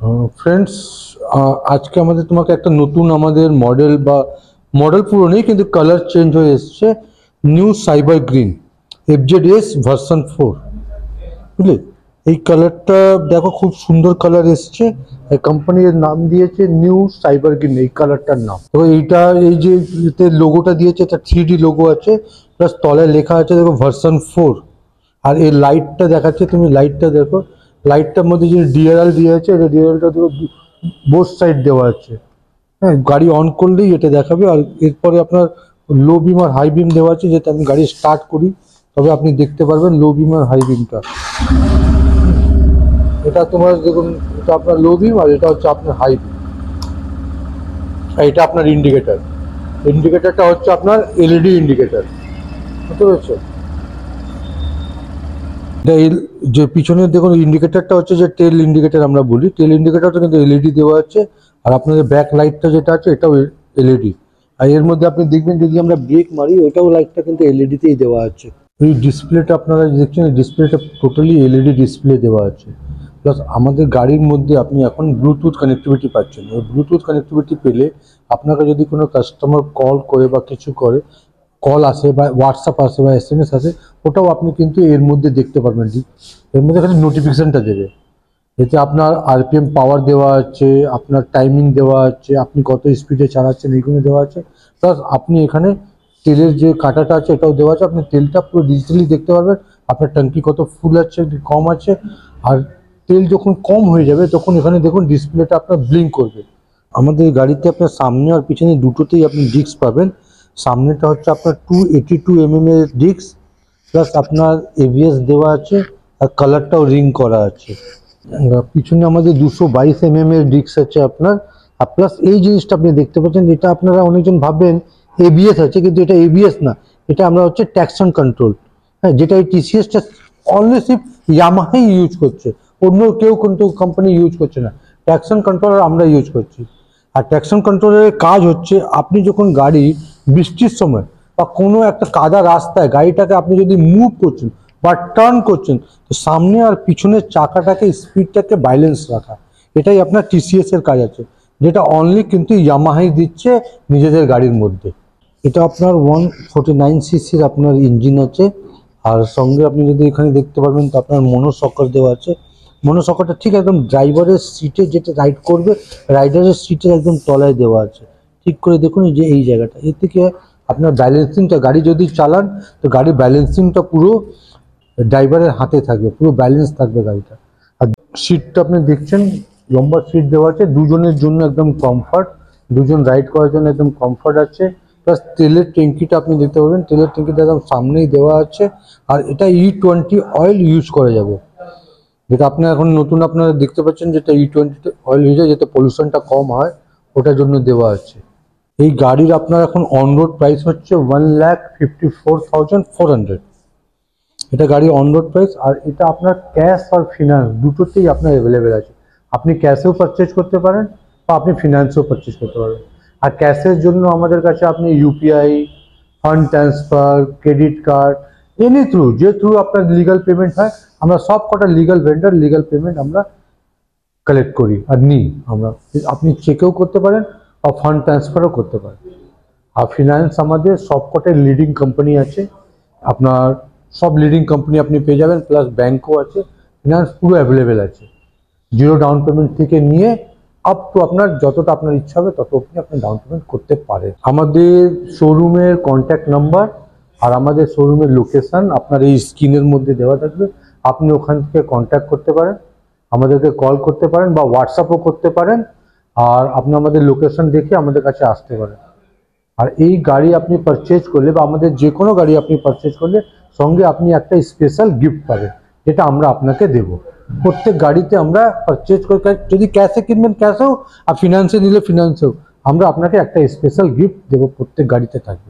friends आज के हमारे तुम्हें एक नतून मॉडल मॉडल पुरो नहीं किन्तु कलर चेंज हो एसছে new cyber green FZS version 4 বুঝলে এই কালারটা দেখো খুব সুন্দর কালার এসছে এই কোম্পানির নাম দিয়েছে নিউ সাইবার গ্রিন এই কালারটার নাম তো এইটা এই যে এতে লোগোটা দিয়েছে এটা 3D লোগো আছে প্লাস তলায় লেখা আছে দেখো ভার্সন 4 আর এই লাইটটা দেখাচ্ছে তুমি লাইটটা দেখো লাইটটার মধ্যে যে ডিআরএল দিয়ে আছে এটা ডিআরএলটা দেখো বোথ সাইড দেওয়া আছে হ্যাঁ গাড়ি অন করলেই এটা দেখাবে আর এরপরে আপনার লো বিম আর হাই বিম দেওয়া আছে যেটা আমি গাড়ি স্টার্ট করি তবে আপনি দেখতে পারবেন লো বিম আর হাই বিমটা এটা তোমার দেখুন এটা আপনার লো বিম আর এটা হচ্ছে আপনার হাই বিম আর এটা আপনার ইন্ডিকেটর ইন্ডিকেটরটা হচ্ছে আপনার এলইডি ইন্ডিকেটর বুঝতে পেরেছো যে পিছনে দেখুন ইন্ডিকেটরটা হচ্ছে যে টেল ইন্ডিকেটর আমরা বলি টেল ইন্ডিকেটরটা কিন্তু এলইডি দেওয়া আছে আর আপনাদের ব্যাক লাইটটা যেটা আছে এটাও এলইডি আর এর মধ্যে আপনি দেখবেন যদি আমরা ব্রেক মারি ওটাও লাইটটা কিন্তু এলইডি তেই দেওয়া আছে এই ডিসপ্লেটা আপনারা দেখছেন ডিসপ্লেটা টোটালি এলইডি ডিসপ্লে দেওয়া আছে প্লাস আমাদের গাড়ির মধ্যে আপনি এখন ব্লুটুথ কানেক্টিভিটি পাচ্ছেন ওই ব্লুটুথ কানেক্টিভিটি পেলে আপনাকে যদি কোনো কাস্টমার কল করে বা কিছু করে কল আসে বা হোয়াটসঅ্যাপ আসে বা SMS আসে ওটাও আপনি কিন্তু এর মধ্যে দেখতে পারবেন এর মধ্যে খালি নোটিফিকেশনটা দেবে এতে আপনার আরপিএম পাওয়ার দেওয়া আছে আপনার টাইমিং দেওয়া আছে আপনি কত স্পিডে চালাচ্ছেন এইগুলো দেওয়া আছে প্লাস আপনি এখানে তেলের যে কাঁটাটা আছে এটাও দেওয়া আছে আপনি তেলটা পুরো ডিজিটালি দেখতে পারবেন আপনার ট্যাঙ্কি কত ফুল আছে কম আছে আর তেল যখন কম হয়ে যাবে তখন এখানে দেখুন ডিসপ্লেটা আপনার ব্লিঙ্ক করবে আমাদের গাড়িতে আপনার সামনে আর পিছনে দুটোতেই আপনি ডিস্ক পাবেন সামনেটা হচ্ছে আপনার 282 mm এর ডিস্ক প্লাস আপনার ABS দেওয়া আছে আর কালারটাও রিং করা আছে পিছনে আমাদের 222 mm এর ডিস্ক আছে আপনার আর প্লাস এই জিনিসটা আপনি দেখতে পাচ্ছেন এটা আপনারা অনেকজন ভাববেন ABS আছে কিন্তু এটা ABS না এটা আমরা হচ্ছে ট্র্যাকশন কন্ট্রোল হ্যাঁ যেটা এই TCSটা অনলি সিফ ইয়ামাহাই ইউজ করছে অন্য কেউ কিন্তু কোম্পানি ইউজ করছে না ট্র্যাকশন কন্ট্রোলার আমরা ইউজ করছি আর ট্র্যাকশন কন্ট্রোলের কাজ হচ্ছে আপনি যখন গাড়ি বৃষ্টির সময় বা কোনো একটা কাদা রাস্তায় গাড়িটাকে আপনি যদি মুভ করছেন বা টার্ন করছেন তো সামনে আর পিছনের চাকাটাকে স্পিডটাকে ব্যালেন্স রাখা এটাই আপনার TCS এর কাজ আছে যেটা অনলি কিন্তু ইয়ামাহাই দিচ্ছে নিজেদের গাড়ির মধ্যে এটা আপনার 149cc আপনার ইঞ্জিন আছে আর সঙ্গে আপনি যদি এখানে দেখতে পারবেন তো আপনার মনোসকার দেওয়া আছে মনোসকারটা ঠিক একদম ড্রাইভারের সিটে যেটা রাইড করবে রাইডারের সিটের একদম তলায় দেওয়া আছে ঠিক করে দেখুন যে এই জায়গাটা এর থেকে আপনার ব্যালেন্সিংটা গাড়ি যদি চালান তো গাড়ির ব্যালেন্সিংটা পুরো ড্রাইভারের হাতে থাকবে পুরো ব্যালেন্স থাকবে গাড়িটা আর সিটটা আপনি দেখছেন লম্বা সিট দেওয়া আছে দুজনের জন্য একদম কমফর্ট দুজন রাইড করার জন্য একদম কমফর্ট আছে প্লাস তেলের ট্যাঙ্কিটা আপনি দেখতে পাবেন তেলের ট্যাঙ্কিটা একদম সামনেই দেওয়া আছে আর এটা E20 অয়েল ইউজ করা যাবে যেটা আপনার এখন নতুন আপনারা দেখতে পাচ্ছেন যেটা E20 অয়েল ইউজ হয় যাতে পলিউশনটা কম হয় ওটার জন্য দেওয়া আছে এই গাড়ির আপনার এখন অন রোড প্রাইস হচ্ছে 1,54,400 এটা গাড়ি অন রোড প্রাইস আর এটা আপনার ক্যাশ আর ফিনান্স দুটোতেই আপনার অ্যাভেলেবেল আছে আপনি ক্যাশেও পারচেজ করতে পারেন বা আপনি ফিনান্সেও পারচেজ করতে পারেন আর ক্যাশের জন্য আমাদের কাছে আপনি UPI fund transfer credit card any through যে থ্রু আপনার লিগাল পেমেন্ট হয় আমরা সব কটা লিগাল ভেন্ডার লিগাল পেমেন্ট আমরা কালেক্ট করি আর নিই আমরা আপনি চেকেও করতে পারেন আর ফান্ড ট্রান্সফারও করতে পারেন আর ফিনান্স আমাদের সব কটাই লিডিং কোম্পানি আছে আপনার সব লিডিং কোম্পানি আপনি পেয়ে যাবেন প্লাস ব্যাংকও আছে ফিনান্স পুরো অ্যাভেলেবেল আছে জিরো ডাউন পেমেন্ট থেকে নিয়ে আপ টু আপনার যতটা আপনার ইচ্ছা হবে তত আপনি ডাউন পেমেন্ট করতে পারেন আমাদের শোরুমের কন্ট্যাক্ট নাম্বার আর আমাদের শোরুমের লোকেশন আপনার এই স্ক্রিনের মধ্যে দেওয়া থাকবে আপনি ওখান থেকে কন্ট্যাক্ট করতে পারেন আমাদেরকে কল করতে পারেন বা হোয়াটসঅ্যাপও করতে পারেন আর আপনি আমাদের লোকেশন দেখে আমাদের কাছে আসতে পারেন আর এই গাড়ি আপনি পারচেজ করলে বা আমাদের যে কোনো গাড়ি আপনি পারচেজ করলে সঙ্গে আপনি একটা স্পেশাল গিফট পাবেন যেটা আমরা আপনাকে দেব প্রত্যেক গাড়িতে আমরা পারচেজ করে যদি ক্যাশে কিনবেন ক্যাশেও আর ফিনান্সে নিলে ফিনান্সেও আমরা আপনাকে একটা স্পেশাল গিফট দেবো প্রত্যেক গাড়িতে থাকবে